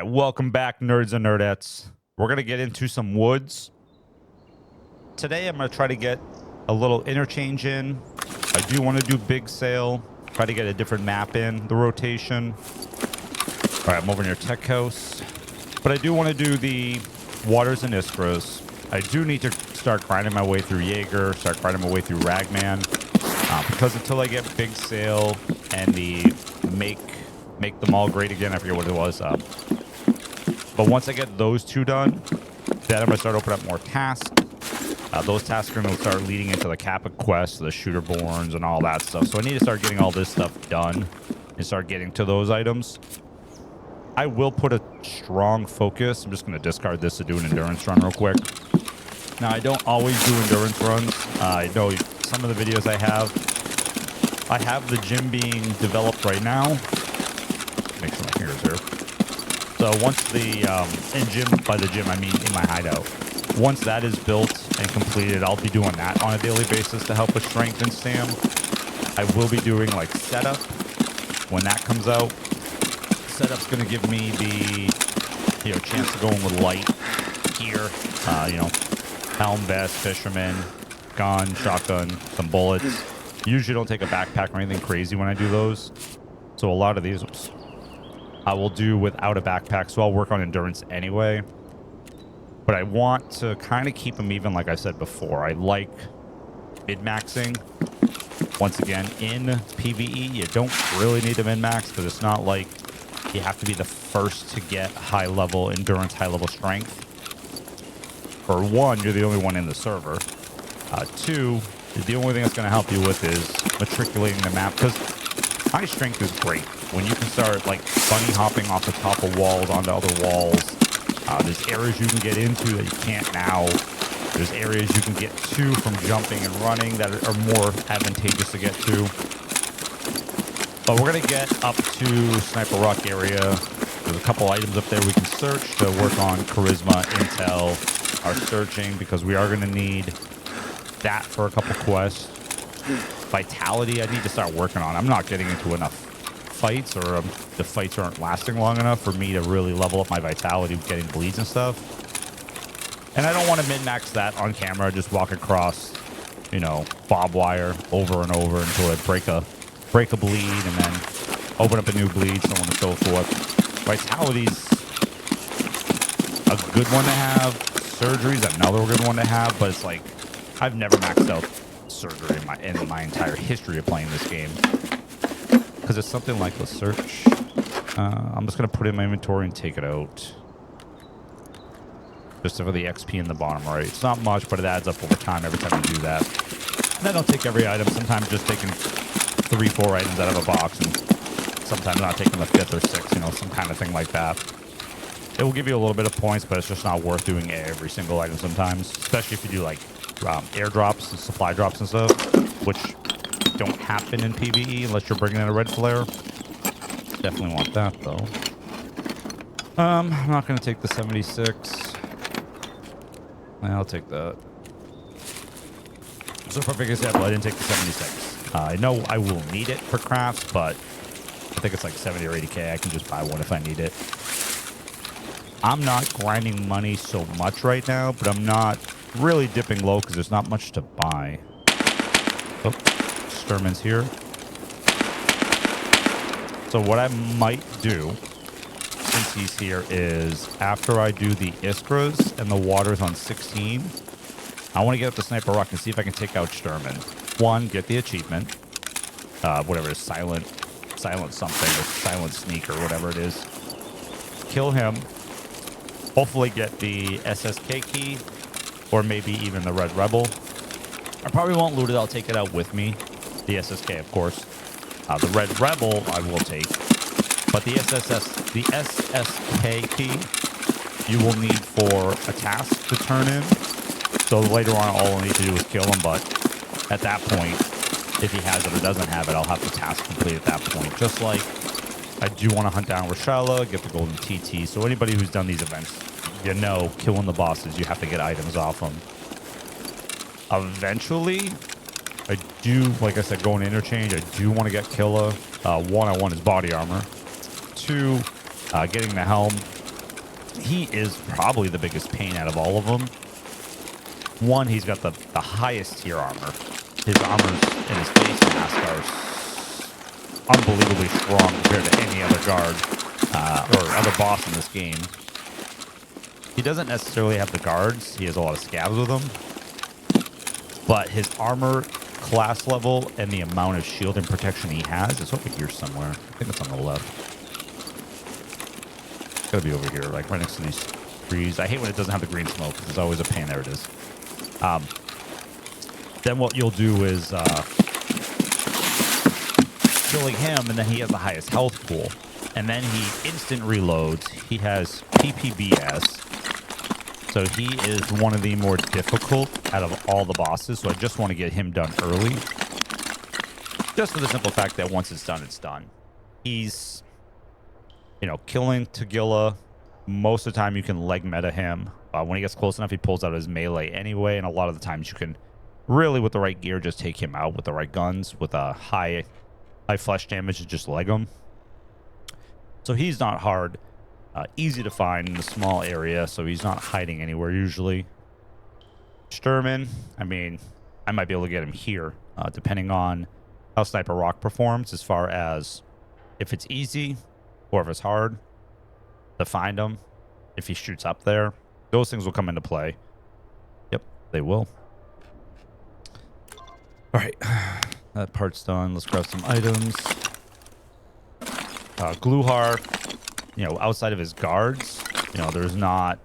right, welcome back, nerds and nerdettes. We're going to get into some woods. Today, I'm going to try to get a little interchange in. I do want to do big sail, try to get a different map in the rotation. All right, I'm over near Tech House. But I do want to do the Waters and Iskras. I do need to start grinding my way through Jaeger, start grinding my way through Ragman. Because until I get big sail and the make them all great again, I forget what it was. But once I get those two done, then I'm going to start opening up more tasks. Those tasks are going to start leading into the Kappa quests, the Shooterborns, and all that stuff. So I need to start getting all this stuff done and start getting to those items. I will put a strong focus. I'm just going to discard this to do an endurance run real quick. Now, I don't always do endurance runs. I know some of the videos I have the gym being developed right now. Make sure my finger's here. So once the, in gym, by the gym, I mean in my hideout. Once that is built and completed, I'll be doing that on a daily basis to help with strength and stam. I will be doing like setup when that comes out. Setup's going to give me the, chance to go in with light gear, helm, vest, fisherman, gun, shotgun, some bullets. Usually don't take a backpack or anything crazy when I do those. So a lot of these I will do without a backpack, so I'll work on endurance anyway. But I want to kind of keep them even, like I said before. I like min-maxing. Once again, in PVE, you don't really need to min-max, because it's not like you have to be the first to get high-level endurance, high-level strength. For one, you're the only one in the server. Two, the only thing that's going to help you with is matriculating the map, because high strength is great. When you can start, like, bunny hopping off the top of walls onto other walls, there's areas you can get into that you can't now. There's areas you can get to from jumping and running that are more advantageous to get to. But we're going to get up to Sniper Rock area. There's a couple items up there we can search to work on charisma, intel, our searching, because we are going to need that for a couple quests. Vitality, I need to start working on. I'm not getting into enough fights, or the fights aren't lasting long enough for me to really level up my vitality with getting bleeds and stuff. And I don't want to min-max that on camera, just walk across, bob wire over and over until I break a bleed and then open up a new bleed, so on and so forth. Vitality's a good one to have. Surgery's another good one to have, but it's like, I've never maxed out surgery in my entire history of playing this game. Because it's something like, let's search. I'm just going to put it in my inventory and take it out. Just for the XP in the bottom right. It's not much, but it adds up over time every time you do that. And I don't take every item. Sometimes just taking 3-4 items out of a box, and sometimes not taking the 5th or 6th, some kind of thing like that. It will give you a little bit of points, but it's just not worth doing every single item sometimes, especially if you do like airdrops and supply drops and stuff, which don't happen in PvE unless you're bringing in a red flare. Definitely want that though. I'm not going to take the 76. I'll take that. So perfect example, I didn't take the 76. I know I will need it for crafts, but I think it's like 70 or 80k. I can just buy one if I need it. I'm not grinding money so much right now, but I'm not really dipping low because there's not much to buy. Oh, Sturman's here. So what I might do, since he's here, is after I do the Iskras and the Waters on 16, I want to get up to Sniper Rock and see if I can take out Sturman. One, get the achievement. Whatever it is, silent something, or silent sneak, or whatever it is. Kill him. Hopefully get the SSK key, or maybe even the Red Rebel. I probably won't loot it. I'll take it out with me. The SSK, of course. The Red Rebel I will take. But the SSK key you will need for a task to turn in. So later on, all I'll need to do is kill him. But at that point, if he has it or doesn't have it, I'll have the task complete at that point. Just like I do want to hunt down Rashala, get the golden TT. So anybody who's done these events, killing the bosses, you have to get items off them. Eventually, I do, like I said, going interchange, I do want to get Killa. One, I want his body armor. Two, getting the helm. he is probably the biggest pain out of all of them. One, he's got the highest tier armor. His armors and his face mask are unbelievably strong compared to any other guard or other boss in this game. He doesn't necessarily have the guards. He has a lot of scavs with him. But his armor class level and the amount of shield and protection he has is over here somewhere. I think it's on the left. It's gotta be over here, like right next to these trees. I hate when it doesn't have the green smoke. There's always a pain. There it is. Then what you'll do is killing him, and then he has the highest health pool. And then he instant reloads. He has PPBS. So he is one of the more difficult out of all the bosses. So I just want to get him done early. Just for the simple fact that once it's done, it's done. He's, you know, killing Tagilla. Most of the time you can leg meta him. When he gets close enough, he pulls out his melee anyway. And a lot of the times you can really, with the right gear, just take him out with the right guns. With a high flesh damage to just leg him. So he's not hard. Easy to find in a small area, so he's not hiding anywhere usually. Sturman, I mean, I might be able to get him here, depending on how Sniper Rock performs, as far as if it's easy or if it's hard to find him. If he shoots up there, those things will come into play. Yep, they will. All right, that part's done. Let's grab some items. Gluhar, you know, outside of his guards, you know, there's not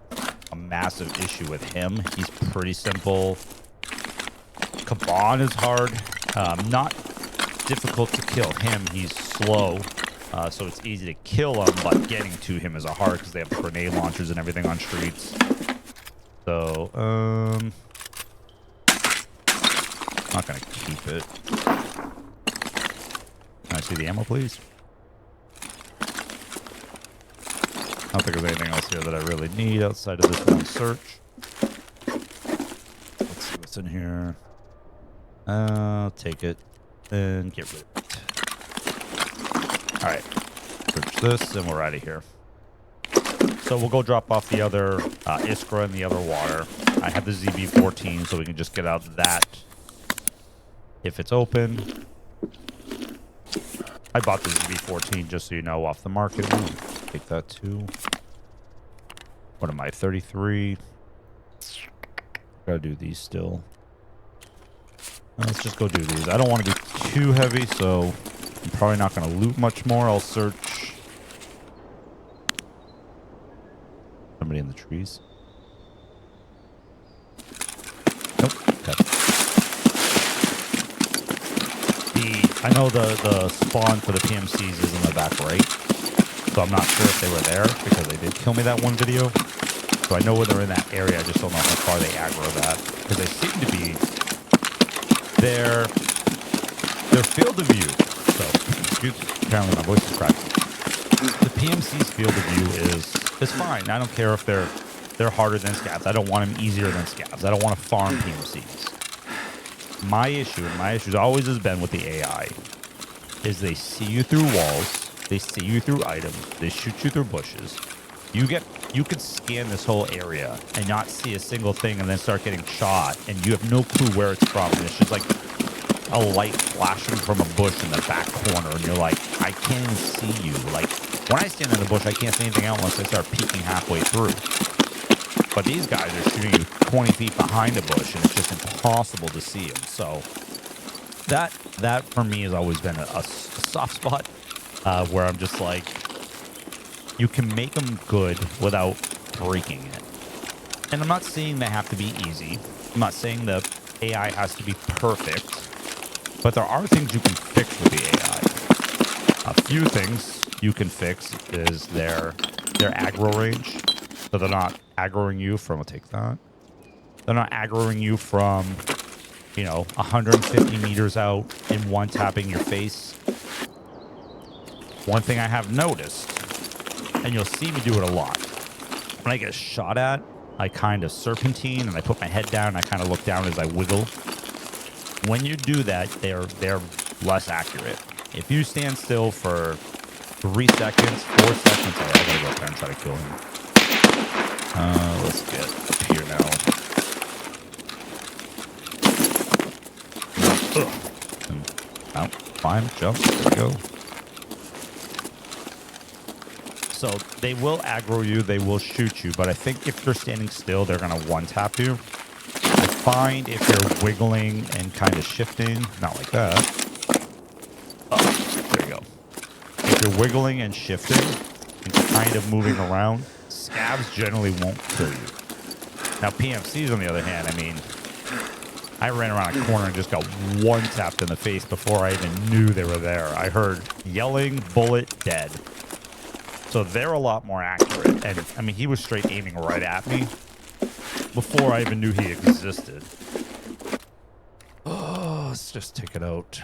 a massive issue with him. He's pretty simple. Kaban is hard. Not difficult to kill him. He's slow, so it's easy to kill him, but getting to him is a hard because they have grenade launchers and everything on streets. So, not going to keep it. Can I see the ammo, please? I don't think there's anything else here that I really need outside of this one search. Let's see what's in here. I'll take it and get rid of it. All right. Search this and we're out of here. So we'll go drop off the other Iskra and the other water. I have the ZB14 so we can just get out that if it's open. I bought the ZB14 just so you know off the market. Ooh. Take that too. What am I, 33? Gotta do these still. Let's just go do these. I don't want to be too heavy, so I'm probably not going to loot much more. I'll search. Somebody in the trees. Nope. Okay. I know the spawn for the PMCs is in the back right. So I'm not sure if they were there because they did kill me that one video. So I know when they're in that area. I just don't know how far they aggro that. Because they seem to be their field of view. So, excuse me. Apparently my voice is cracking. The PMC's field of view is fine. I don't care if they're harder than scavs. I don't want them easier than scavs. I don't want to farm PMCs. My issue always has been with the AI is they see you through walls. They see you through items. They shoot you through bushes. You could scan this whole area and not see a single thing and then start getting shot and you have no clue where it's from. And it's just like a light flashing from a bush in the back corner and you're like, I can't even see you. Like when I stand in the bush, I can't see anything else unless I start peeking halfway through. But these guys are shooting you 20 feet behind a bush and it's just impossible to see them. So that for me has always been a soft spot. Where I'm just like, you can make them good without breaking it. And I'm not saying they have to be easy. I'm not saying the AI has to be perfect. But there are things you can fix with the AI. A few things you can fix is their aggro range. So they're not aggroing you from, I'll take that. They're not aggroing you from, you know, 150 meters out in one tapping your face. One thing I have noticed, and you'll see me do it a lot, when I get shot at, I kind of serpentine and I put my head down and I kind of look down as I wiggle. When you do that, they're less accurate. If you stand still for 3 seconds, 4 seconds, I gotta go up there and try to kill him. Let's get up here now. Out, climb, jump. There we go. So they will aggro you, they will shoot you, but I think if you're standing still, they're gonna one-tap you. I find if you're wiggling and kind of shifting, not like that. Oh, there you go. If you're wiggling and shifting and kind of moving around, scavs generally won't kill you. Now PMCs on the other hand, I mean, I ran around a corner and just got one-tapped in the face before I even knew they were there. I heard yelling, bullet, dead. So they're a lot more accurate. And I mean, he was straight aiming right at me before I even knew he existed. Oh, let's just take it out.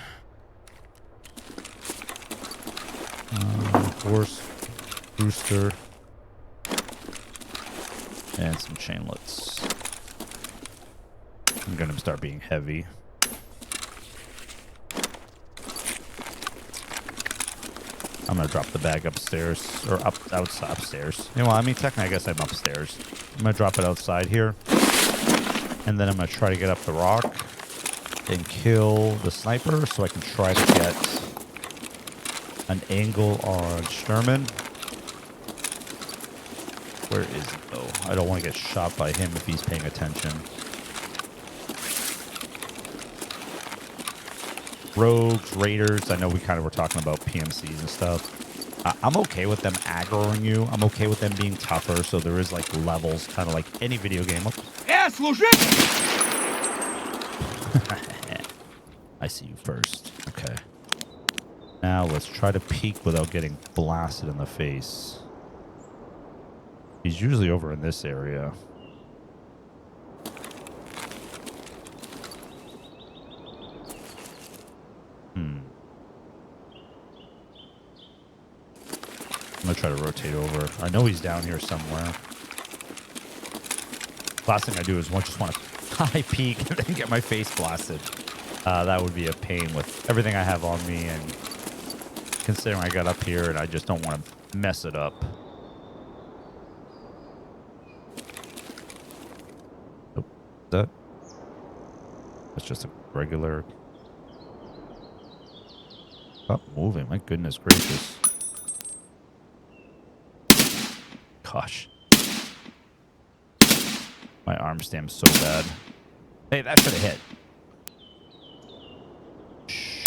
Horse, rooster, and some chainlets. I'm gonna start being heavy. I'm gonna drop the bag upstairs, or outside upstairs. You know, I mean, technically, I guess I'm upstairs. I'm gonna drop it outside here, and then I'm gonna try to get up the rock and kill the sniper, so I can try to get an angle on Sturman. Where is he though? I don't want to get shot by him if he's paying attention. Rogues, raiders, I know we kind of were talking about PMCs and stuff. I'm okay with them aggroing you. I'm okay with them being tougher, so there is like levels, kind of like any video game. I see you first. Okay. Now let's try to peek without getting blasted in the face. He's usually over in this area. I'm gonna try to rotate over. I know he's down here somewhere. Last thing I do is just want to high peek and then get my face blasted. That would be a pain with everything I have on me, and considering I got up here and I just don't want to mess it up. Oh, that's just a regular. Stop moving, my goodness gracious. Gosh. My arm stam's so bad. Hey, that should have hit. Shh.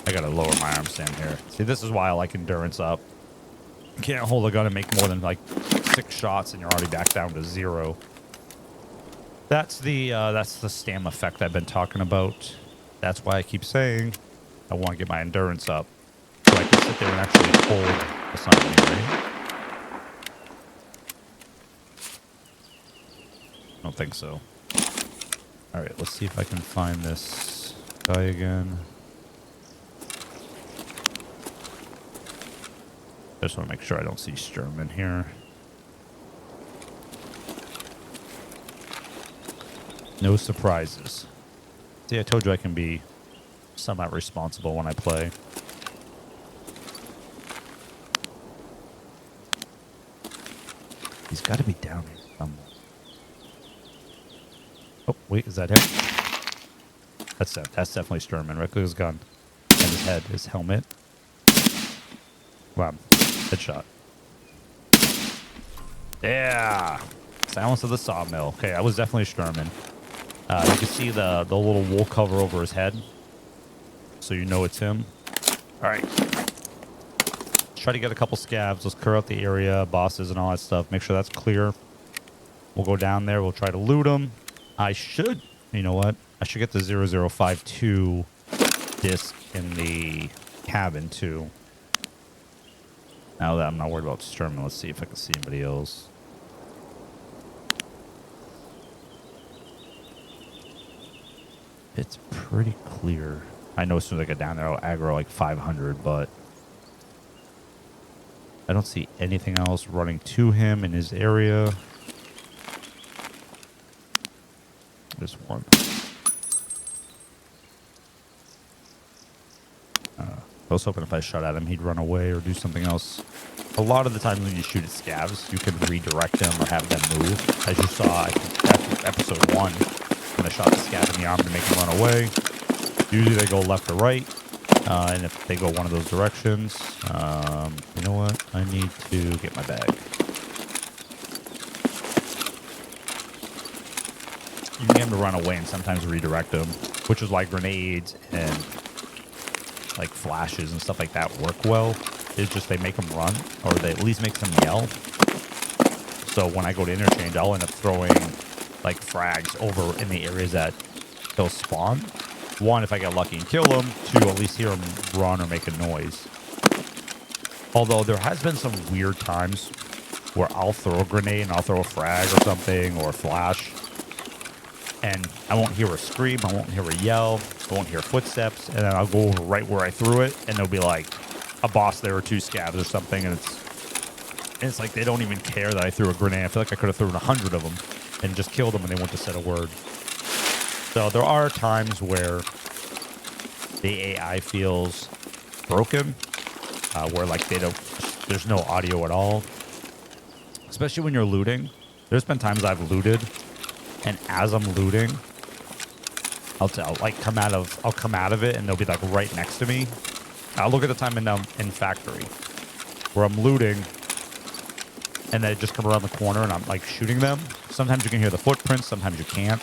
I gotta lower my arm stam here. See, this is why I like endurance up. You can't hold a gun and make more than like 6 shots and you're already back down to 0. That's the stam effect I've been talking about. That's why I keep saying I want to get my endurance up so I can sit there and actually hold. That's not me, right? I don't think so. Alright, let's see if I can find this guy again. I just want to make sure I don't see Sturman here. No surprises. See, I told you I can be somewhat responsible when I play. He's got to be down here somewhere. Oh, wait, is that him? That's definitely Sturman. Right, look at his gun. And his head, his helmet. Wow, headshot. Yeah! Silence of the sawmill. Okay, I was definitely Sturman. You can see the little wool cover over his head. So you know it's him. Alright. Let's try to get a couple scavs. Let's clear out the area, bosses and all that stuff. Make sure that's clear. We'll go down there. We'll try to loot them. I should, you know what? I should get the 0052 disc in the cabin too. Now that I'm not worried about Sturman, let's see if I can see anybody else. It's pretty clear. I know as soon as I get down there, I'll aggro like 500, but I don't see anything else running to him in his area. There's one. I was hoping if I shot at him, he'd run away or do something else a lot of the time when you shoot at scavs, you can redirect them or have them move. As you saw after episode 1, when I shot the scav in the arm to make him run away. Usually they go left or right. And if they go one of those directions, you know what? I need to get my bag. You can get them to run away and sometimes redirect them, which is why grenades and like flashes and stuff like that work well. It's just they make them run, or they at least make them yell. So when I go to interchange, I'll end up throwing like frags over in the areas that they'll spawn. One, if I get lucky and kill them. Two, at least hear them run or make a noise. Although there has been some weird times where I'll throw a grenade and I'll throw a frag or something or a flash. And I won't hear a scream, I won't hear a yell, I won't hear footsteps, and then I'll go over right where I threw it, and there'll be like a boss there or 2 scavs or something, and it's like they don't even care that I threw a grenade. I feel like I could have thrown 100 of them and just killed them and they wouldn't have said a word. So there are times where the AI feels broken, where like there's no audio at all, especially when you're looting. There's been times I've looted, and as I'm looting, I'll come out of it, and they'll be like right next to me. I'll look at the time in factory where I'm looting, and they just come around the corner, and I'm like shooting them. Sometimes you can hear the footprints, sometimes you can't.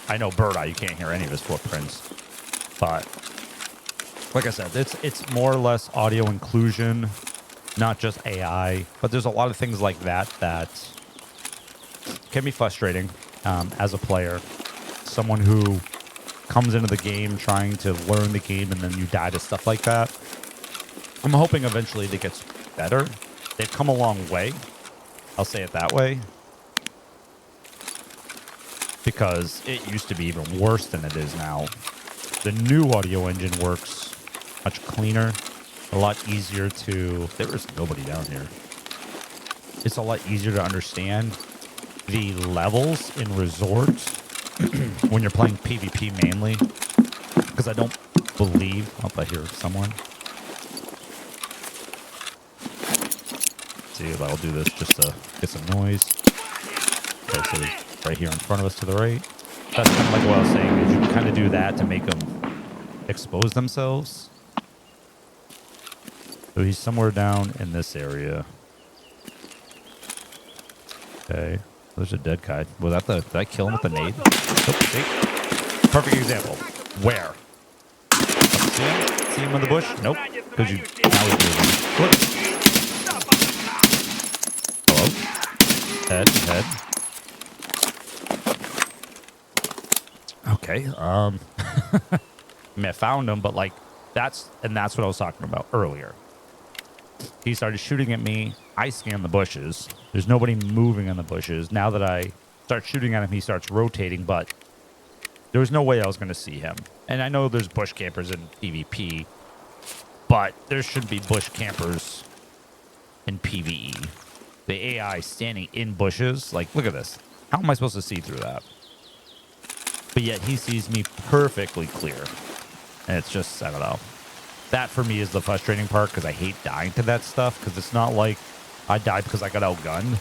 I know Bird Eye, you can't hear any of his footprints, but like I said, it's more or less audio inclusion, not just AI. But there's a lot of things like that can be frustrating. As a player, someone who comes into the game trying to learn the game and then you die to stuff like that. I'm hoping eventually it gets better. They've come a long way. I'll say it that way. Because it used to be even worse than it is now. The new audio engine works much cleaner, a lot easier to... There is nobody down here. It's a lot easier to understand the levels in resorts when you're playing PvP mainly, because I don't believe... Oh, I hear someone. See if I'll do this just to get some noise. Okay, so he's right here in front of us to the right. That's kind of like what I was saying, is you can kind of do that to make them expose themselves. So he's somewhere down in this area. Okay. There's a dead guy. Was that did I kill him with a nade? Oh, see? Perfect example. Where? See him? See him in the bush? Nope. Because you now he's moving. Look. Hello? Head. Okay. I mean, I found him, but like that's what I was talking about earlier. He started shooting at me. I scanned the bushes. There's nobody moving in the bushes. Now that I start shooting at him, he starts rotating, but there was no way I was going to see him. And I know there's bush campers in PvP, but there shouldn't be bush campers in PvE. The AI standing in bushes, like, look at this. How am I supposed to see through that? But yet he sees me perfectly clear. And it's just, I don't know. That for me is the frustrating part, because I hate dying to that stuff, because it's not like I died because I got outgunned.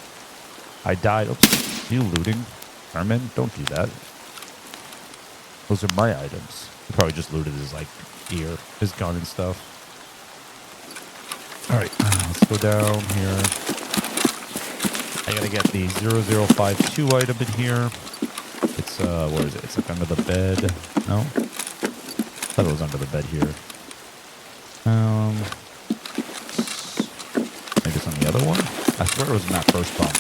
I died. Oops. You looting? Herman, don't do that. Those are my items. He probably just looted his like gear, his gun and stuff. All right, let's go down here. I gotta get the 0052 item in here. It's where is it? It's like under the bed. No, I thought it was under the bed here. Maybe it's on the other one. I swear it was in that first bunk.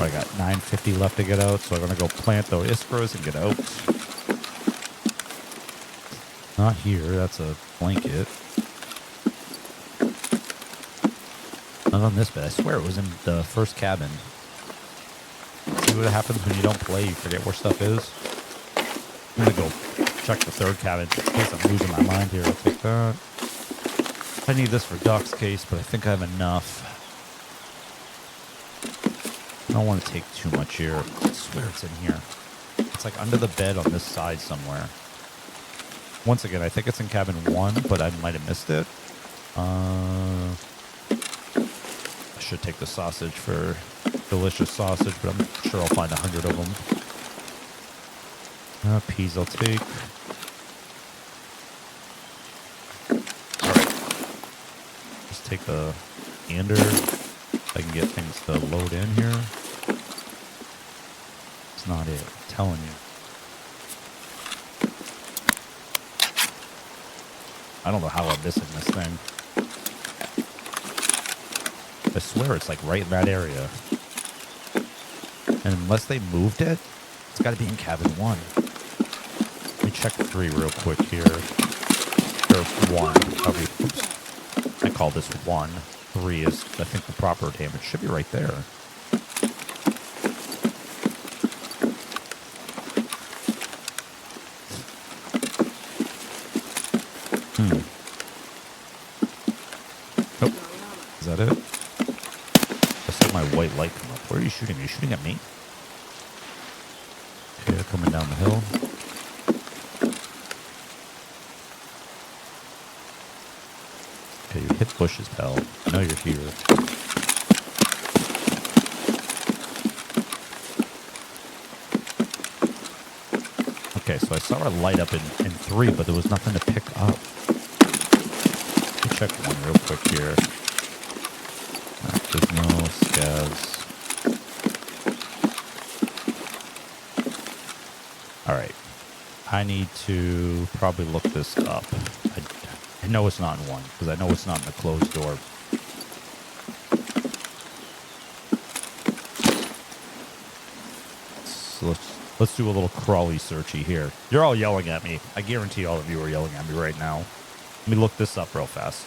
I got 950 left to get out, so I'm gonna go plant those iskras and get out. Not here. That's a blanket. Not on this bed. I swear it was in the first cabin. See what happens when you don't play. You forget where stuff is. I'm gonna go check the third cabin in case I'm losing my mind here. I'll take that. I need this for Doc's case, but I think I have enough. I don't want to take too much here. I swear it's in here. It's like under the bed on this side somewhere. Once again, I think it's in cabin 1, but I might have missed it. I should take the sausage for delicious sausage, but I'm sure I'll find 100 of them. Peas I'll take. Alright. Just take the gander. I can get things to load in here. It's not it. I'm telling you. I don't know how I'm missing this thing. I swear it's like right in that area. And unless they moved it, it's got to be in cabin 1. Let me check 3 real quick here. Or 1. Oops. I call this 1. 3 is, I think, the proper damage. Should be right there. Nope. Is that it? I saw my white light come up. Where are you shooting? Are you shooting at me? Okay, they're coming down the hill. Okay, you hit bushes, pal. I know you're here. Okay, so I saw her light up in 3, but there was nothing to pick up. Let me check 1 real quick here. There's no scavs. Alright. I need to probably look this up. I know it's not in 1, because I know it's not in the closed door. So let's do a little crawly searchy here. You're all yelling at me. I guarantee all of you are yelling at me right now. Let me look this up real fast.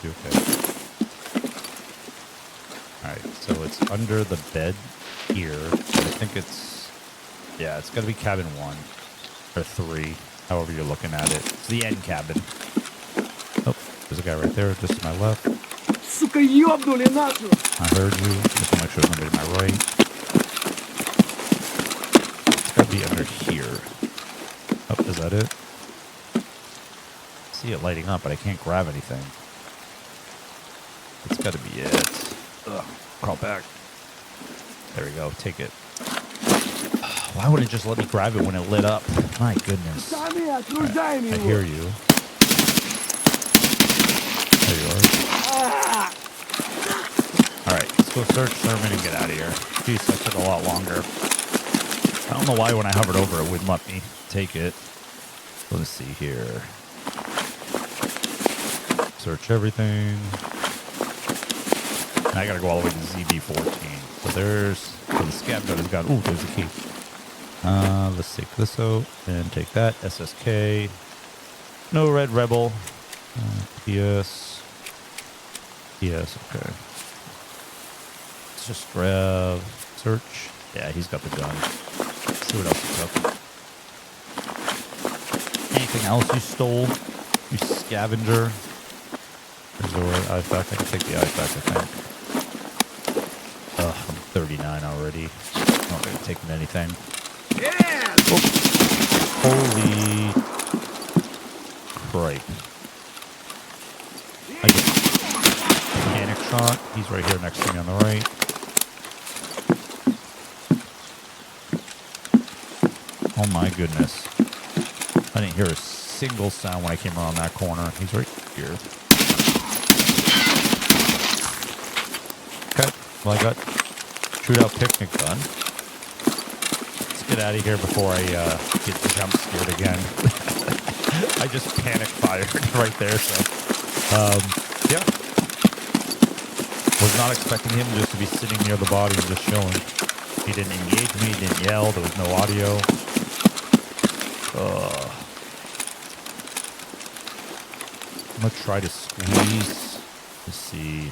Okay. Alright, so it's under the bed here. I think it's, yeah, it's gotta be cabin 1 or 3, however you're looking at it. It's the end cabin. Oh, there's a guy right there, just to my left. I heard you. Just to make sure there's nobody to my right. It's gotta be under here. Oh, is that it? I see it lighting up, but I can't grab anything. That's got to be it. Ugh, crawl back. There we go. Take it. Why wouldn't it just let me grab it when it lit up? My goodness. Right, I hear you. There you are. Alright, let's go search Sherman and get out of here. Jeez, that took a lot longer. I don't know why when I hovered over it wouldn't let me take it. Let's see here. Search everything. And I gotta go all the way to ZB14. So there's, so the scav gun has got, ooh, there's a key. Let's take this out and take that. SSK. No Red Rebel. PS. PS, okay. Let's just grab, search. Yeah, he's got the gun. Let's see what else he took. Anything else you stole? You scavenger? Resort, IFAC. I can take the IFAC, I think. Ugh, I'm 39 already. I'm not really taking anything. Yeah! Oh. Holy cripe. I just panic shot. He's right here next to me on the right. Oh my goodness. I didn't hear a single sound when I came around that corner. He's right here. Okay, well I got shootout picnic done. Let's get out of here before I get jump scared again. I just panic fired right there, so yeah. Was not expecting him just to be sitting near the body and just chilling. He didn't engage me, didn't yell, there was no audio. I'm gonna try to squeeze to see.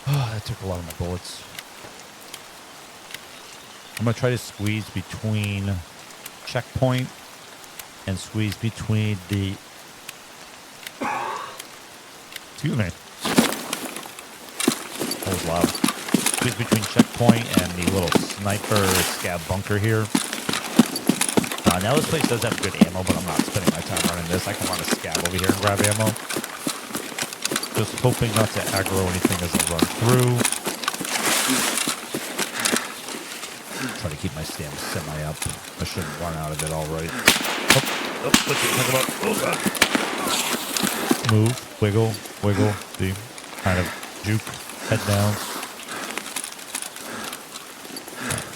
Oh, that took a lot of my bullets. I'm going to try to squeeze between checkpoint and squeeze between the... Excuse me. That was loud. Squeeze between checkpoint and the little sniper scav bunker here. Now this place does have good ammo, but I'm not spending my time running this. I can run a scav over here and grab ammo. Just hoping not to aggro anything as I run through. Try to keep my stamina semi up. I shouldn't run out of it all right. Oh, what's it talk about? Oh, God. Move, wiggle, wiggle. See? Kind of juke, head down.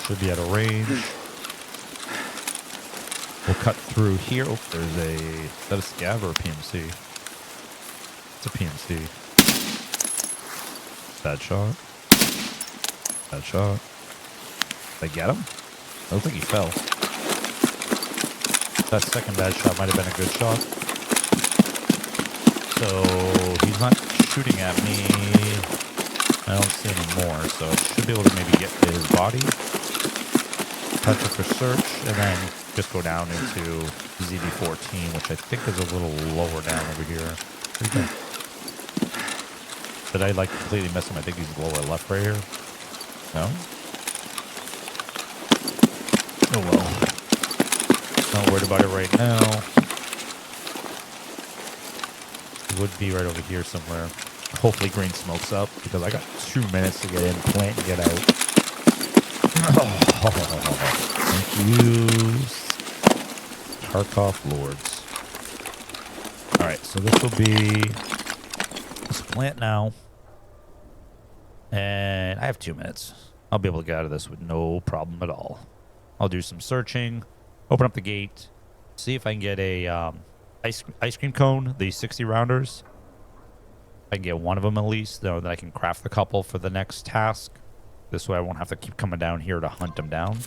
Should be out of range. We'll cut through here. Oh, there's a... Is that a scav or a PMC? It's a PMC. Bad shot. Bad shot. Did I get him? I don't think he fell. That second bad shot might have been a good shot. So he's not shooting at me. I don't see any more, so I should be able to maybe get to his body. Touch it for search, and then just go down into ZV14, which I think is a little lower down over here. Did I like completely miss him? I think he's lower left right here. No? Oh well. Not worried about it right now. It would be right over here somewhere. Hopefully green smokes up, because I got 2 minutes to get in, plant, and get out. Thank you, Tarkov Lords. Alright, so this will be... Let's plant now. And I have 2 minutes. I'll be able to get out of this with no problem at all. I'll do some searching, open up the gate, see if I can get a ice cream cone, the 60 rounders. I can get one of them at least, though, that I can craft a couple for the next task. This way I won't have to keep coming down here to hunt them down.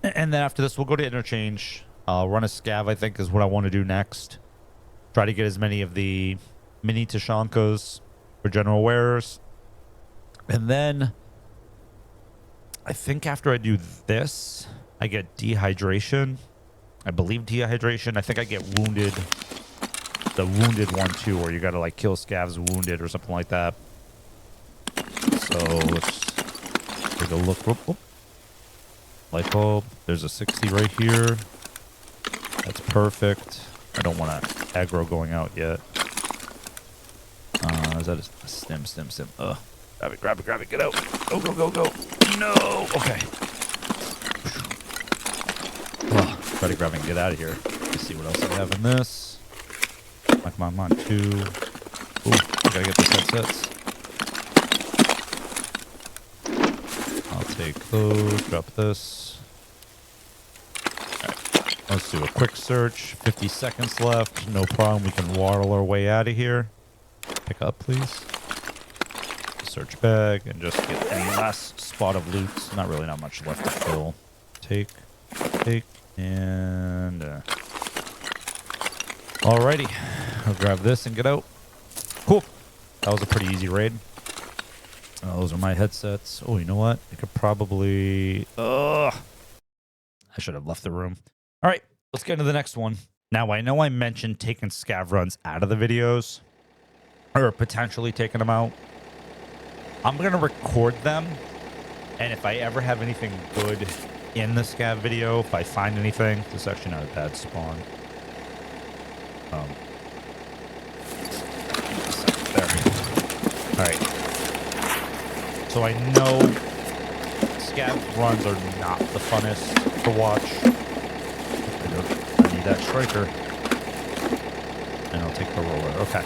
And then after this, we'll go to interchange. I'll run a scav, I think, is what I want to do next. Try to get as many of the mini Tashankos for general wearers. And then I think after I do this, I get dehydration. I believe dehydration. I think I get wounded. The wounded one too, where you got to like kill scavs wounded or something like that. So let's take a look. Whoop, whoop. Light bulb. There's a 60 right here. That's perfect. I don't want to aggro going out yet. Is that a stim? Grab it, get out. Go. No. Okay. Well, try to grab it and get out of here. Let's see what else I have in this. Come on, 2. Ooh, I gotta get the headsets. I'll take those, drop this. Alright, let's do a quick search. 50 seconds left. No problem. We can waddle our way out of here. Pick up, please. Search bag and just get any last spot of loot. Not much left to fill. Take, and... Alrighty. I'll grab this and get out. Cool. That was a pretty easy raid. Those are my headsets. Oh, you know what? I could probably... I should have left the room. All right. Let's get into the next one. Now, I know I mentioned taking scav runs out of the videos. Or potentially taking them out. I'm going to record them. And if I ever have anything good in the scav video, if I find anything... This is actually not a bad spawn. There. Alright. So I know scav runs are not the funnest to watch. I need that striker. And I'll take the roller. Okay.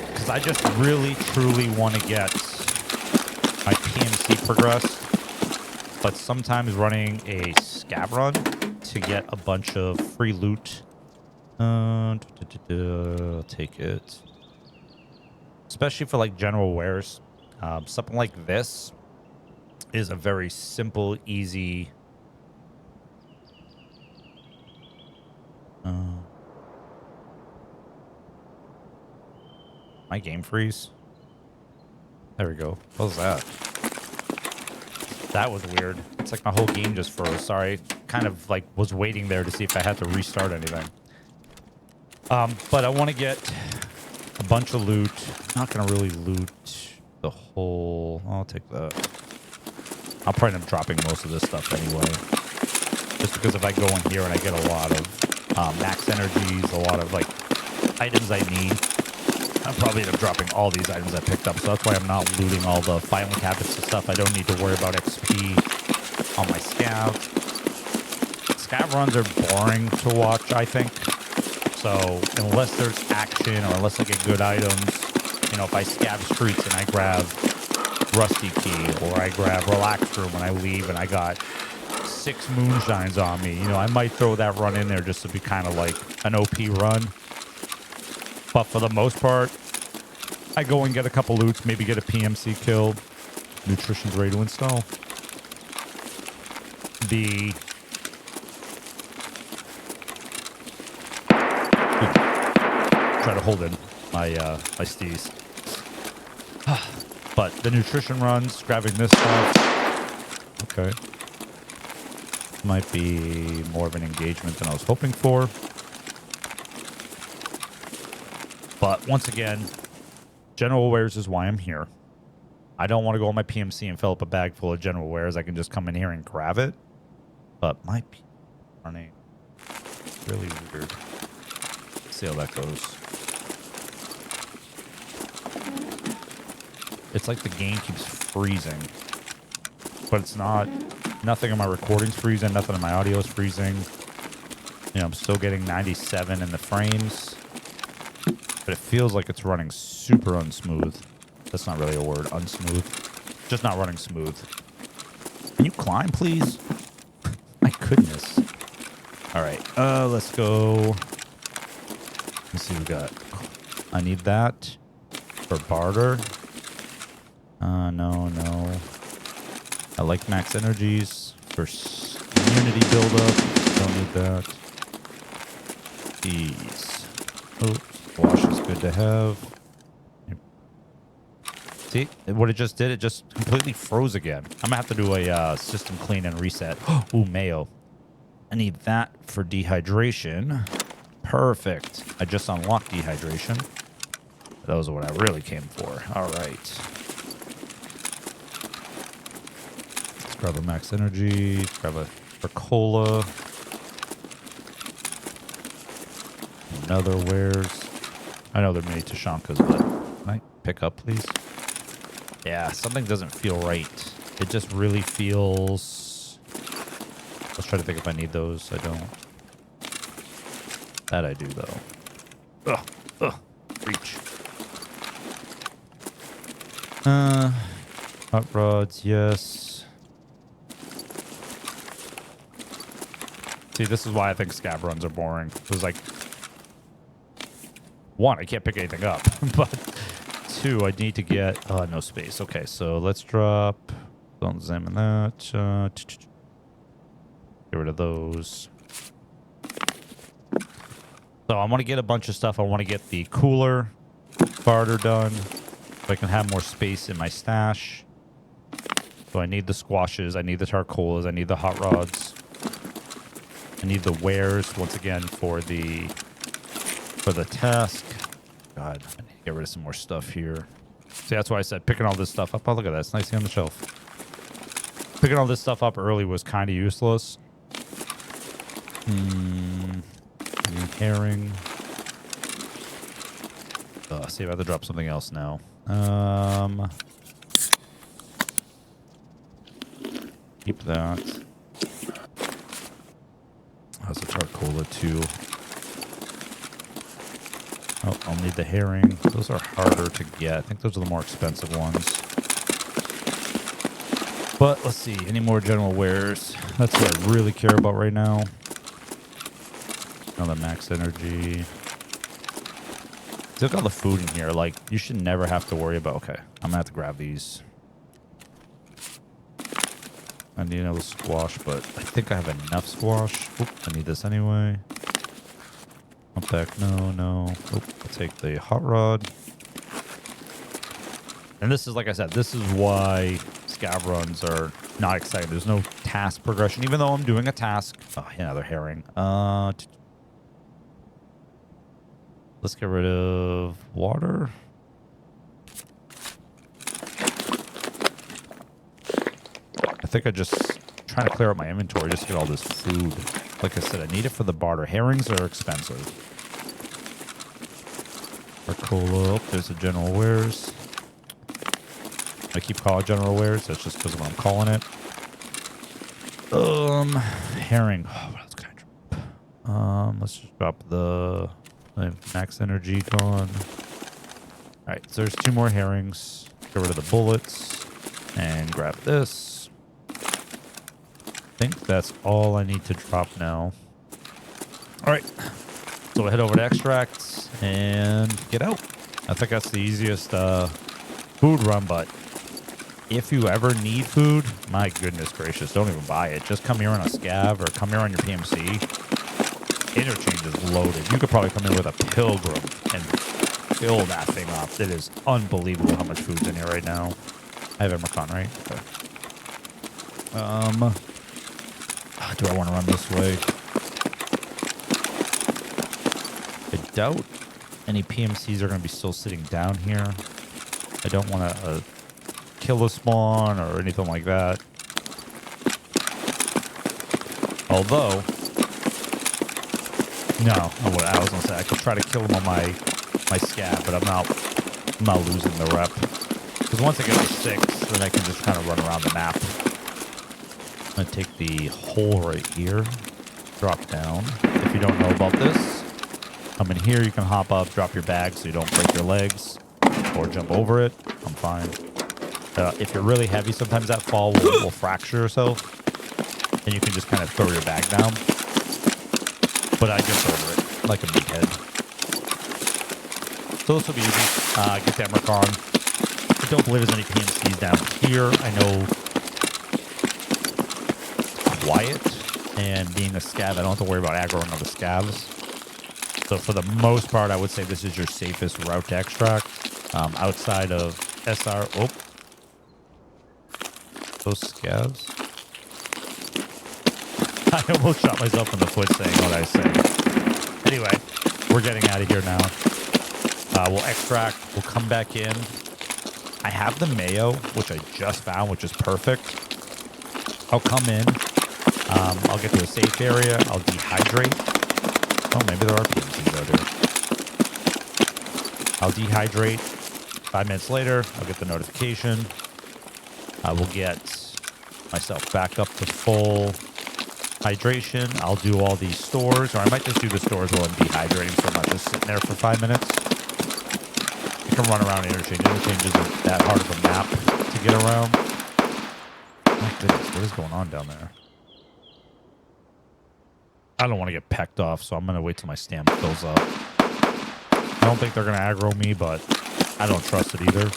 Because I just really, truly want to get my PMC progressed. But sometimes running a scav run to get a bunch of free loot. I'll take it. Especially for like general wares. Something like this is a very simple, easy... my game freeze? There we go. What was that? That was weird. It's like my whole game just froze. Sorry. Kind of like was waiting there to see if I had to restart anything. But I want to get a bunch of loot. Not going to really loot the whole... I'll take that. I'll probably end up dropping most of this stuff anyway. Just because if I go in here and I get a lot of max energies, a lot of like items I need, I'll probably end up dropping all these items I picked up. So that's why I'm not looting all the filing cabinets and stuff. I don't need to worry about XP on my scav. Scav runs are boring to watch, I think. So unless there's action or unless I get good items, you know, if I scav streets and I grab Rusty Key or I grab Relax Room when I leave and I got 6 moonshines on me, you know, I might throw that run in there just to be kind of like an OP run. But for the most part, I go and get a couple loots, maybe get a PMC kill. Nutrition's ready to install. Try to hold in my my steez. But the nutrition runs, grabbing this stuff. Okay. Might be more of an engagement than I was hoping for. But once again, general wares is why I'm here. I don't want to go on my PMC and fill up a bag full of general wares. I can just come in here and grab it. But my running really weird. Let's see how that goes. It's like the game keeps freezing. But it's not. Nothing in my recording's freezing. Nothing in my audio is freezing. You know, I'm still getting 97 in the frames. But it feels like it's running super unsmooth. That's not really a word, unsmooth. Just not running smooth. Can you climb, please? My goodness. All right, let's go. Let's see what we got. I need that for barter. No. I like max energies for community buildup. Don't need that. These. Oops. Wash is good to have. See what it just did? It just completely froze again. I'm gonna have to do a system clean and reset. Ooh, mayo. I need that for dehydration. Perfect. I just unlocked dehydration. That was what I really came for. All right. Let's grab a max energy. Grab a cola. Another wares. I know they're mini Tashankas, but can I pick up, please? Yeah, something doesn't feel right. It just really feels... Let's try to think if I need those. I don't. That I do, though. Reach. Hot rods, yes. See, this is why I think scab runs are boring. It was like... 1, I can't pick anything up. But 2, I need to get... no space. Okay, so let's drop... Don't examine that. Get rid of those. So I want to get a bunch of stuff. I want to get the cooler barter done. So I can have more space in my stash. So I need the squashes. I need the charcoals. I need the hot rods. I need the wares, once again, for the task. God, I need to get rid of some more stuff here. See, that's why I said picking all this stuff up. Oh, look at that. It's nicely on the shelf. Picking all this stuff up early was kind of useless. Herring. See if I have to drop something else now. Keep that. That's a charcoal too. Oh, I'll need the herring. Those are harder to get. I think those are the more expensive ones. But let's see. Any more general wares? That's what I really care about right now. Another max energy. Look at all the food in here. Like, you should never have to worry about... Okay, I'm going to have to grab these. I need another squash, but I think I have enough squash. Oop, I need this anyway. Up back. No. Oop, I'll take the hot rod. And this is, like I said, this is why scav runs are Not exciting. There's no task progression, even though I'm doing a task. Oh, another herring. Let's get rid of water. I think I just trying to clear out my inventory just to get all this food. Like I said, I need it for the barter. Herrings are expensive. Arcola. Oh, there's the general wares. I keep calling it general wares. That's just because of what I'm calling it. Herring. Oh, what else can I drop? Let's just drop the max energy gone. All right, so there's 2 more herrings. Get rid of the bullets and grab this. I think that's all I need to drop now. All right, so we'll head over to extracts and get out. I think that's the easiest food run, but if you ever need food, my goodness gracious, don't even buy it. Just come here on a scav or come here on your PMC. Interchange is loaded. You could probably come in with a pilgrim and fill that thing up. It is unbelievable how much food's in here right now. I have Emercon, right? Okay. Do I want to run this way? I doubt any PMCs are going to be still sitting down here. I don't want to kill a spawn or anything like that. Although, no, I was going to say I could try to kill him on my scav, but I'm not losing the rep. Because once I get to 6, then I can just kind of run around the map. I'm going to take the hole right here, drop down. If you don't know about this, come in here, you can hop up, drop your bag so you don't break your legs, or jump over it. I'm fine. If you're really heavy, sometimes that fall will fracture yourself, and you can just kind of throw your bag down. But I jumped over it like a meathead. So this will be easy. Get the Emercon. I don't believe there's any PMCs down here. I know quiet, and being a scav, I don't have to worry about aggroing other scavs. So for the most part, I would say this is your safest route to extract. Outside of SR. Oh. Those scavs. I almost shot myself in the foot saying what I said. Anyway, we're getting out of here now. We'll extract. We'll come back in. I have the mayo, which I just found, which is perfect. I'll come in. I'll get to a safe area. I'll dehydrate. Oh, maybe there are PMCs out there. I'll dehydrate. 5 minutes later, I'll get the notification. I will get myself back up to full hydration. I'll do all these stores, or I might just do the stores while I'm dehydrating, so I'm not just sitting there for 5 minutes. You can run around interchange. Interchange isn't that hard of a map to get around. My goodness, what is going on down there? I don't want to get pecked off, so I'm going to wait till my stamina fills up. I don't think they're going to aggro me, but I don't trust it either.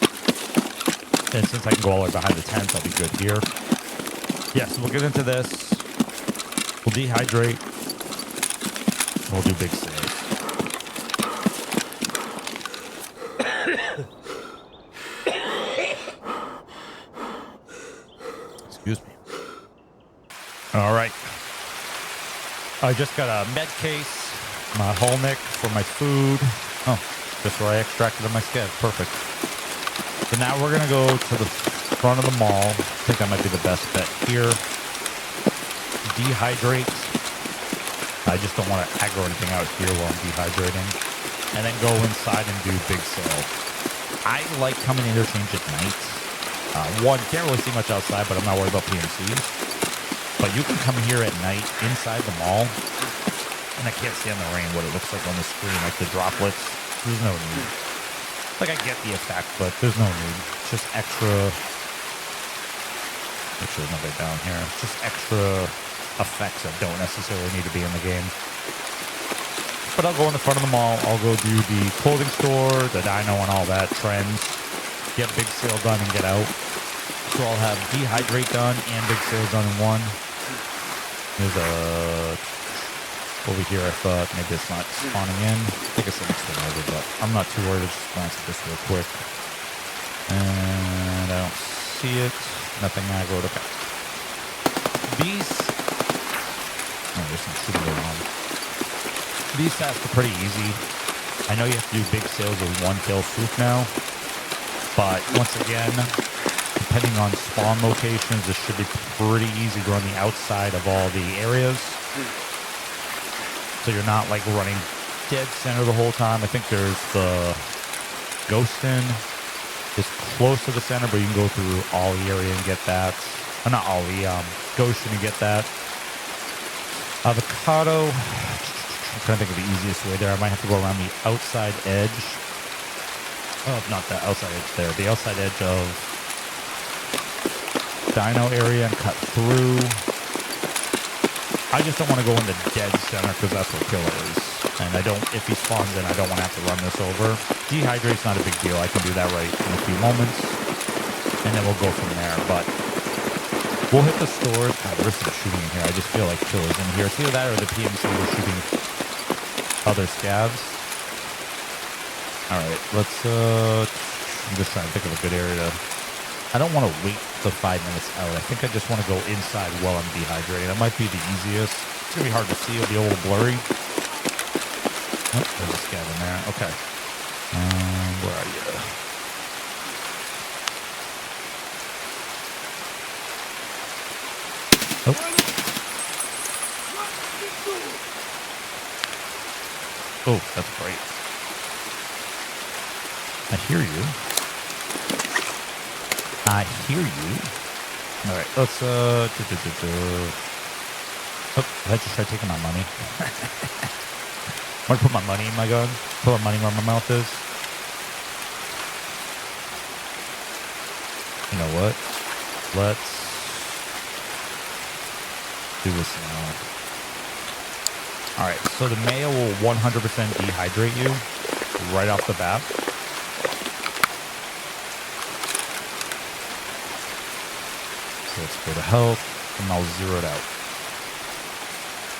And since I can go all the way behind the tents, I'll be good here. Yes, we'll get into this. We'll dehydrate. And we'll do big saves. Excuse me. All right. I just got a med case, my Holnick for my food. Oh, just where I extracted in my scav. Perfect. So now we're going to go to the front of the mall. I think that might be the best bet here. Dehydrate. I just don't want to aggro anything out here while I'm dehydrating. And then go inside and do big sale. I like coming interchange at night. One, can't really see much outside, but I'm not worried about PMCs. But you can come here at night inside the mall. And I can't see on the rain what it looks like on the screen, like the droplets. There's no need. Like, I get the effect, but there's no need. It's just extra... Make sure there's nobody down here. It's just extra effects that don't necessarily need to be in the game. But I'll go in the front of the mall. I'll go do the clothing store, the dino and all that, trends. Get big sale done and get out. So I'll have dehydrate done and big sale done in one. There's a... Over here, I thought maybe it's not spawning in. I think it's the next one over, but I'm not too worried. I'll just glance at this real quick. And I don't see it. Nothing aggroed. Okay. These... Oh, there's some shooting going on. These stats are pretty easy. I know you have to do big sales with 1 kill swoop now. But once again, depending on spawn locations, this should be pretty easy to run the outside of all the areas. So you're not like running dead center the whole time. I think there's the Ghostin is close to the center, but you can go through all the area and get that. Not all the Ghostin and get that. Avocado. I'm trying to think of the easiest way there. I might have to go around the outside edge. Oh, not that outside edge there. The outside edge of Dino area and cut through. I just don't want to go into dead center because that's where killer is. And I don't, if he spawns in, I don't want to have to run this over. Dehydrate's not a big deal. I can do that right in a few moments. And then we'll go from there. But we'll hit the stores. God, there's some shooting in here. I just feel like killer's in here. It's either that or the PMC was shooting other scavs. Alright, let's, I'm just trying to think of a good area to... I don't want to wait the 5 minutes out. I think I just want to go inside while I'm dehydrating. That might be the easiest. It's going to be hard to see. It'll be a little blurry. Oh, there's a scav in there. Okay. Where are you? Oh. Oh, that's great. I hear you. I hear you. All right, let's Oh, I just tried taking my money. I'm gonna put my money in my gun. Put my money where my mouth is. You know what? Let's do this now. All right, so the mayo will 100% dehydrate you right off the bat. So let's go to health, and I'll zero it out.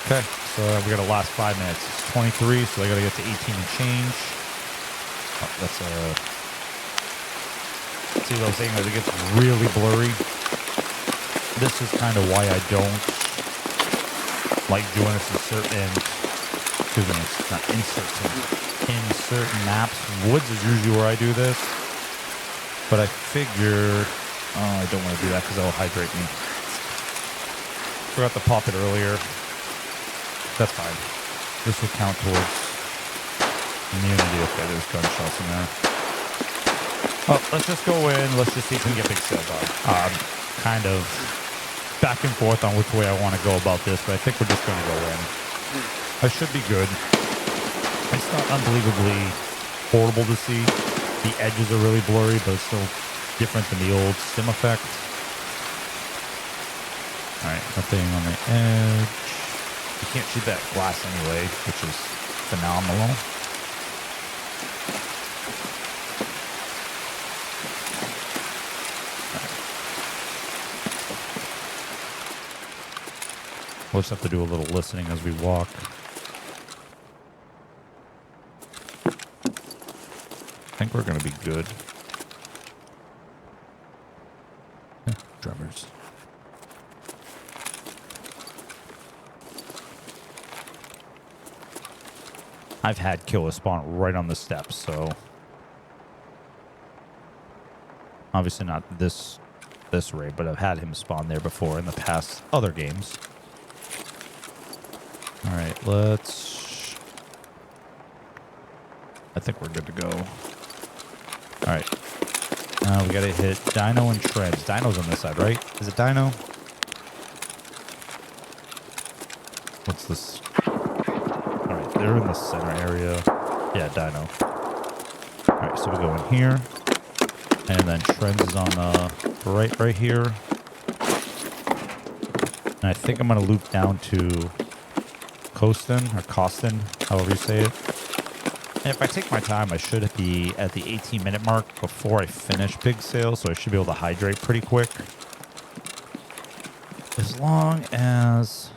Okay, so we got to last 5 minutes. It's 23, so I got to get to 18 and change. Oh, that's see what I'm saying? As it gets really blurry. This is kind of why I don't like doing this in certain, excuse me, it's not in certain maps. Woods is usually where I do this, but I figured, oh, I don't want to do that because that will hydrate me. Forgot to pop it earlier. That's fine. This will count towards immunity. Okay, there's gunshots in there. Oh, let's just go in. Let's just see if we can get big sales on. Kind of back and forth on which way I want to go about this, but I think we're just going to go in. I should be good. It's not unbelievably horrible to see. The edges are really blurry, but it's still different than the old sim effect. Alright, nothing on the edge. You can't shoot that glass anyway, which is phenomenal. We'll just have to do a little listening as we walk. I think we're going to be good. Drummers. I've had killer spawn right on the steps, so obviously not this raid, but I've had him spawn there before in the past other games. All right, let's. I think we're good to go. All right, we gotta hit Dino and Treads. Dino's on this side, right? Is it Dino? What's this? All right, they're in the center area. Yeah, Dino. All right, so we go in here, and then Trends is on the right here. And I think I'm gonna loop down to Costin, however you say it. And if I take my time, I should be at the 18-minute mark before I finish big sale, so I should be able to hydrate pretty quick. As long as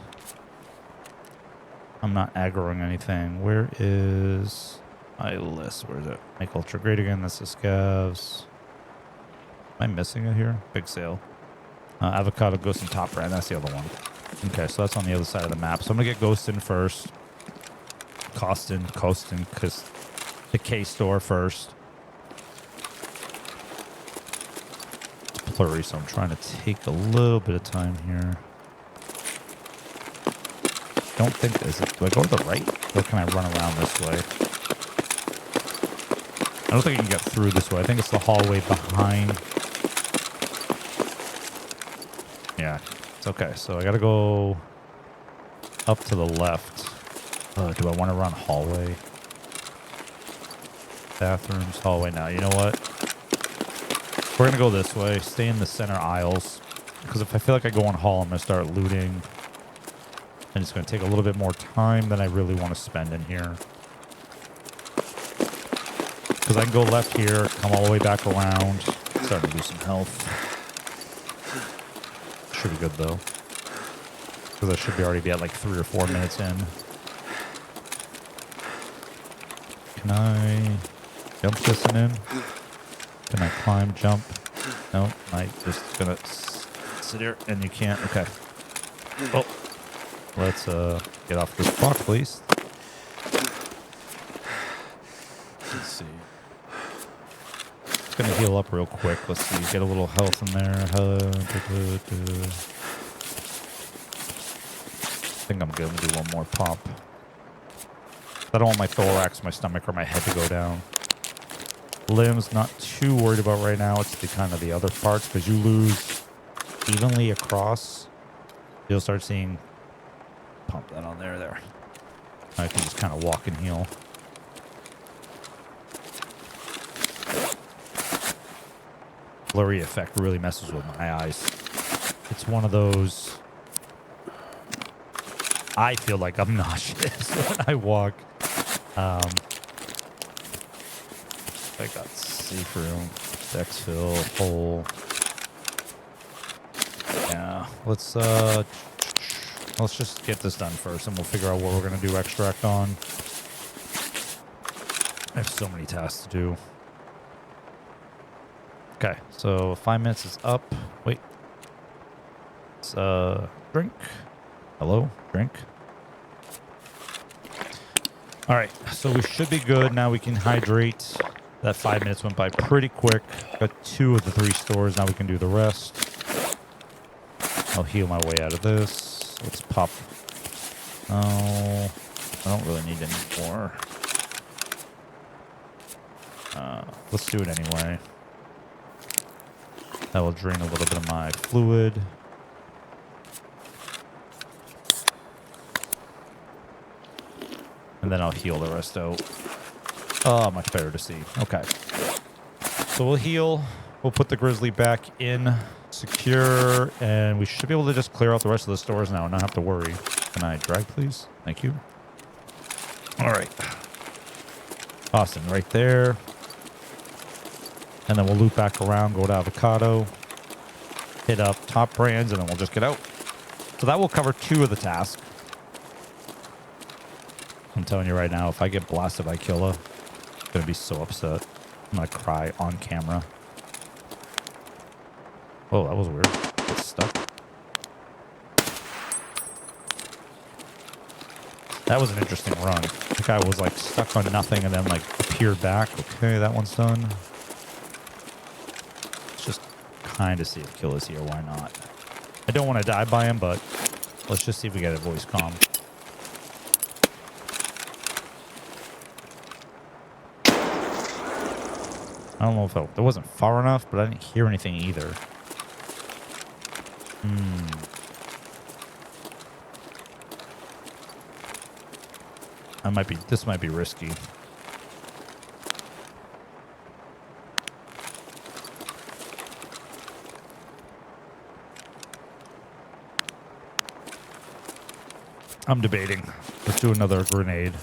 I'm not aggroing anything. Where is my list? Where is it? Make Ultra great again. That's the Scavs. Am I missing it here? Big sale. Avocado, Ghost, and Top Brand. That's the other one. Okay, so that's on the other side of the map. So I'm gonna get Ghost in first. Coastin, because the K store first. It's blurry, so I'm trying to take a little bit of time here. Don't think do I go to the right or can I run around this way? I don't think I can get through this way. I think it's the hallway behind. Yeah, it's okay. So I gotta go up to the left. Do I want to run hallway? Bathrooms, hallway. Now, you know what? We're gonna go this way. Stay in the center aisles. Because if I feel like I go on hall, I'm gonna start looting. And it's gonna take a little bit more time than I really want to spend in here. Because I can go left here, come all the way back around. Starting to lose some health. Should be good though. Because I should be already at like 3 or 4 minutes in. Can I jump this one in? Can I climb, jump? No, I just gonna sit here and you can't. Okay. Oh, let's get off this block, please. Let's see. Just gonna heal up real quick. Let's see. Get a little health in there. I think I'm good. I'm gonna do one more pop. I don't want my thorax, my stomach, or my head to go down. Limbs, not too worried about right now. It's the kind of the other parts, because you lose evenly across. You'll start seeing. Pump that on there. I can just kind of walk and heal. Blurry effect really messes with my eyes. It's one of those. I feel like I'm nauseous when I walk. I got safe room, exfil, hole. Yeah, let's just get this done first, and we'll figure out what we're gonna do extract on. I have so many tasks to do. Okay, so 5 minutes is up. Wait. It's drink. Hello, drink. All right, so we should be good. Now we can hydrate. That 5 minutes went by pretty quick. Got 2 of the 3 stores. Now we can do the rest. I'll heal my way out of this. Let's pop. Oh, I don't really need any more. Let's do it anyway. That will drain a little bit of my fluid. And then I'll heal the rest out. Oh, much better to see. Okay. So we'll heal. We'll put the grizzly back in secure. And we should be able to just clear out the rest of the stores now and not have to worry. Can I drag, please? Thank you. All right. Austin right there. And then we'll loop back around, go to avocado. Hit up top brands, and then we'll just get out. So that will cover 2 of the tasks. I'm telling you right now, if I get blasted by Killa, I'm going to be so upset. I'm going to cry on camera. Oh, that was weird. Get stuck. That was an interesting run. The guy was like stuck on nothing and then like appeared back. Okay, that one's done. Let's just kind of see if Killa's here. Why not? I don't want to die by him, but let's just see if we get a voice comm. I don't know if it wasn't far enough, but I didn't hear anything either. This might be risky. I'm debating. Let's do another grenade.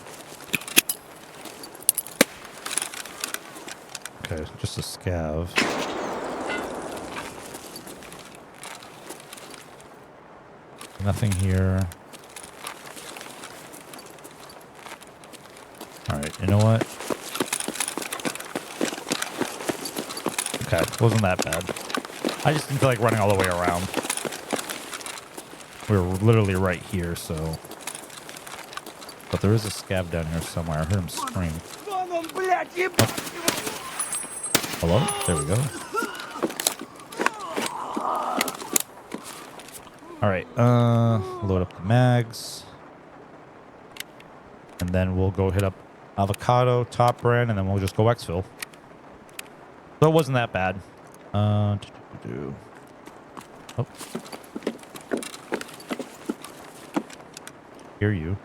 Okay, just a scav. Nothing here. Alright, you know what? Okay, wasn't that bad. I just didn't feel like running all the way around. We were literally right here, so. But there is a scav down here somewhere. I heard him scream. Oh. Hello? There we go. All right. Load up the mags. And then we'll go hit up Avocado, Top Brand, and then we'll just go exfil. So it wasn't that bad. Oh. Hear you.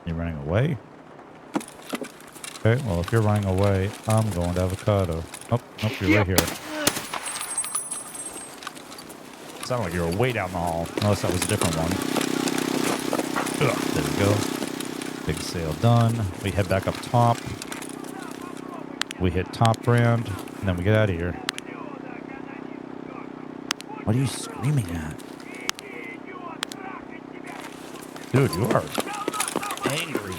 You running away? Okay, well, if you're running away, I'm going to Avocado. Oh, nope, you're right here. Sounded like you were way down the hall. Unless that was a different one. Ugh, there we go. Big sale done. We head back up top. We hit Top Brand, and then we get out of here. What are you screaming at? Dude, you are angry.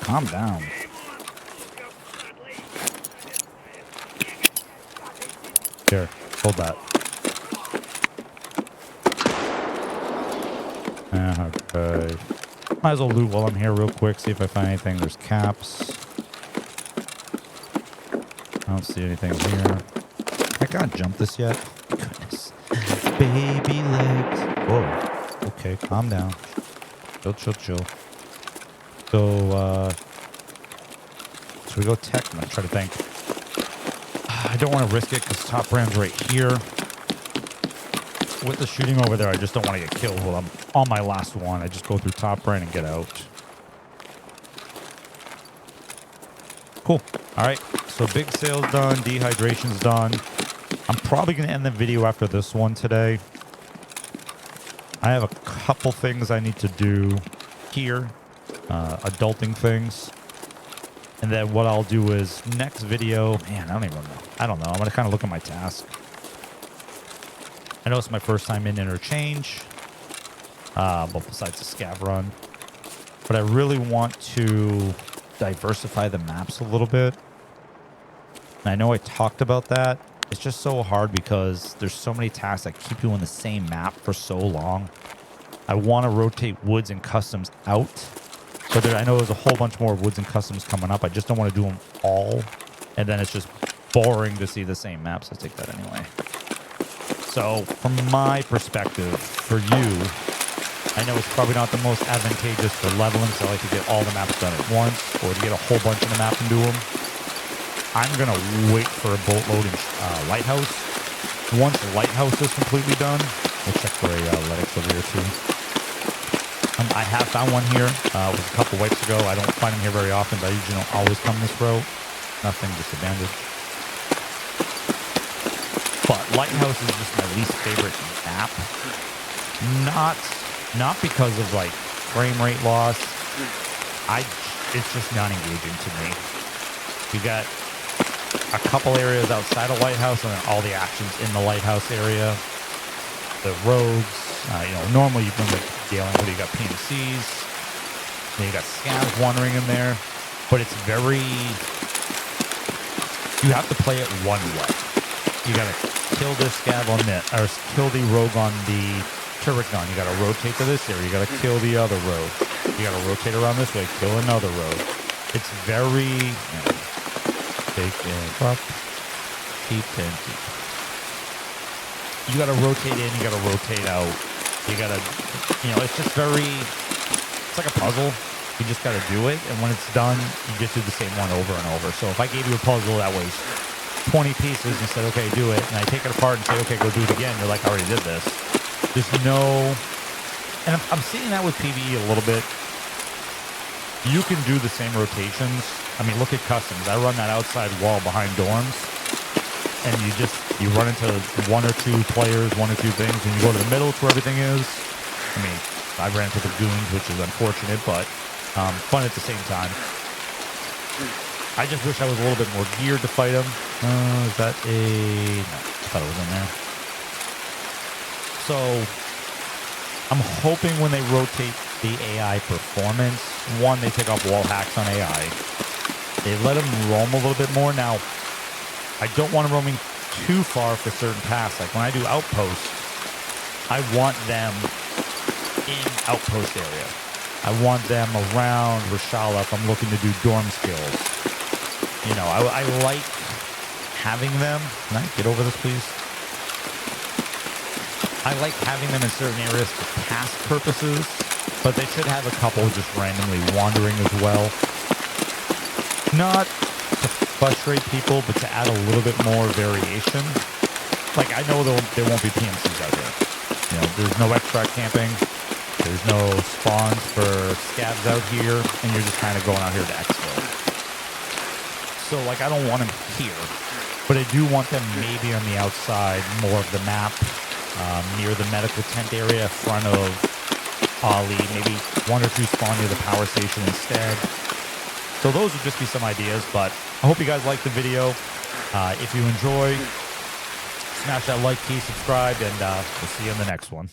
Calm down. Here, hold that. Okay. Might as well loot while I'm here real quick, see if I find anything. There's caps. I don't see anything here. I can't jump this yet. Goodness. Baby legs. Whoa. Okay, calm down. Chill. So, should we go tech? I'm trying to think. I don't want to risk it because Top Brand's right here. With the shooting over there, I just don't want to get killed while I'm on my last one. I just go through Top Brand and get out. Cool. All right. So big sale's done. Dehydration's done. I'm probably going to end the video after this one today. I have a couple things I need to do here. Adulting things. And then what I'll do is next video, man, I don't even know. I don't know. I'm going to kind of look at my task. I know it's my first time in interchange. Well, besides the scav run. But I really want to diversify the maps a little bit. And I know I talked about that. It's just so hard because there's so many tasks that keep you on the same map for so long. I want to rotate woods and customs out. But I know there's a whole bunch more woods and customs coming up. I just don't want to do them all. And then it's just boring to see the same maps. I'll take that anyway. So from my perspective, for you, I know it's probably not the most advantageous for leveling, so I like to get all the maps done at once, or to get a whole bunch of the map and do them. I'm going to wait for a boatload in Lighthouse. Once the Lighthouse is completely done, we'll check for a Lytics over here too. I have found one here. It was a couple wipes ago. I don't find them here very often, but I usually don't always come this route. Nothing disadvantaged. But Lighthouse is just my least favorite map. Not because of like frame rate loss. It's just not engaging to me. You got a couple areas outside of Lighthouse, and then all the actions in the Lighthouse area. The roads, normally you can like Galen, but you got PMCs, then you got Scavs wandering in there. But it's very, you have to play it one way. You gotta kill this scav on this, or kill the rogue on the turret gun. You gotta rotate to this area. You gotta kill the other rogue. You gotta rotate around this way, kill another rogue. It's very take and up, keep and keep. You gotta rotate in. You gotta rotate out. You gotta, it's just very. It's like a puzzle. You just gotta do it, and when it's done, you just do the same one over and over. So if I gave you a puzzle that was 20 pieces and said, okay, do it, and I take it apart and say, okay, go do it again, you're like, I already did this. There's no, and I'm seeing that with PVE a little bit. You can do the same rotations. I mean, look at customs. I run that outside wall behind dorms, and you run into one or two players, one or two things, and you go to the middle, it's where everything is. I mean, I ran into the goons, which is unfortunate, but fun at the same time. I just wish I was a little bit more geared to fight them. Is that no, I thought it was in there. So, I'm hoping when they rotate the AI performance, one, they take off wall hacks on AI. They let them roam a little bit more. Now, I don't want them roaming too far for certain tasks. Like when I do outposts, I want them in outpost area. I want them around Rashala if I'm looking to do dorm skills. You know, I like having them. Can I get over this, please? I like having them in certain areas for task purposes, but they should have a couple just randomly wandering as well. Not to frustrate people, but to add a little bit more variation. Like, I know there won't be PMCs out here. You know, there's no extract camping. There's no spawns for scavs out here, and you're just kind of going out here to exfil. So, like, I don't want them here, but I do want them maybe on the outside, more of the map, near the medical tent area, front of Ollie, maybe 1 or 2 spawn near the power station instead. So those would just be some ideas, but I hope you guys liked the video. If you enjoy, smash that like key, subscribe, and we'll see you in the next one.